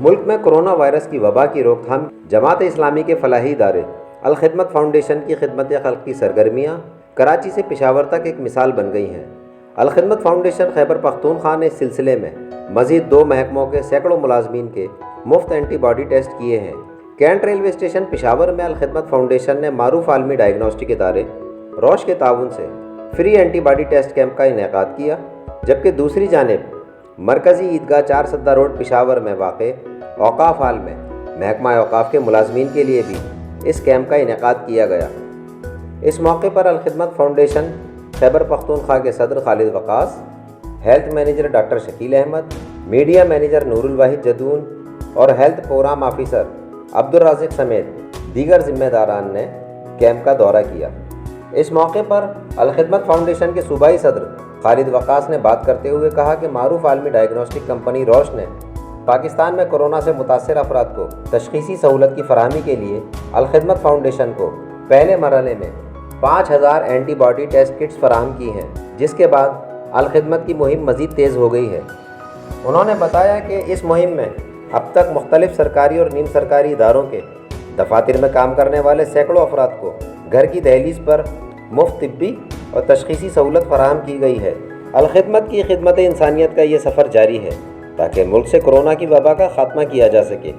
ملک میں corona virus کی وبا کی روک تھام جماعت اسلامی کے فلاحی ادارے الخدمت فاؤنڈیشن کی خدمت خلق کی سرگرمیاں کراچی سے پشاور تک ایک مثال بن گئی ہیں۔ الخدمت فاؤنڈیشن خیبر پختونخوا نے اس سلسلے میں مزید 2 محکموں کے سینکڑوں ملازمین کے مفت اینٹی باڈی ٹیسٹ کیے ہیں۔ کینٹ ریلوے اسٹیشن پشاور میں الخدمت فاؤنڈیشن نے معروف عالمی ڈائگنوسٹک ادارے روش کے تعاون سے free antibody test camp کا انعقاد کیا، جبکہ دوسری جانب مرکزی عیدگاہ 4 سدہ روڈ پشاور میں واقع اوقاف ہال میں محکمہ اوقاف کے ملازمین کے لیے بھی اس کیمپ کا انعقاد کیا گیا۔ اس موقع پر الخدمت فاؤنڈیشن خیبر پختونخوا کے صدر Khalid Waqas, health manager doctor Shakeel Ahmed, media manager Noor al-Wahid Jadoon اور ہیلتھ پروگرام آفیسر عبدالرازق سمیت دیگر ذمہ داران نے کیمپ کا دورہ کیا۔ اس موقع پر الخدمت فاؤنڈیشن کے صوبائی صدر خالد وقاص نے بات کرتے ہوئے کہا کہ معروف عالمی ڈائگنوسٹک کمپنی روش نے پاکستان میں کورونا سے متاثر افراد کو تشخیصی سہولت کی فراہمی کے لیے الخدمت فاؤنڈیشن کو پہلے مرحلے میں 5000 اینٹی باڈی ٹیسٹ کٹس فراہم کی ہیں، جس کے بعد الخدمت کی مہم مزید تیز ہو گئی ہے۔ انہوں نے بتایا کہ اس مہم میں اب تک مختلف سرکاری اور نیم سرکاری اداروں کے دفاتر میں کام کرنے والے سینکڑوں افراد کو گھر کی دہلیز پر مفت طبی اور تشخیصی سہولت فراہم کی گئی ہے۔ الخدمت کی خدمت انسانیت کا یہ سفر جاری ہے تاکہ ملک سے کورونا کی وبا کا خاتمہ کیا جا سکے۔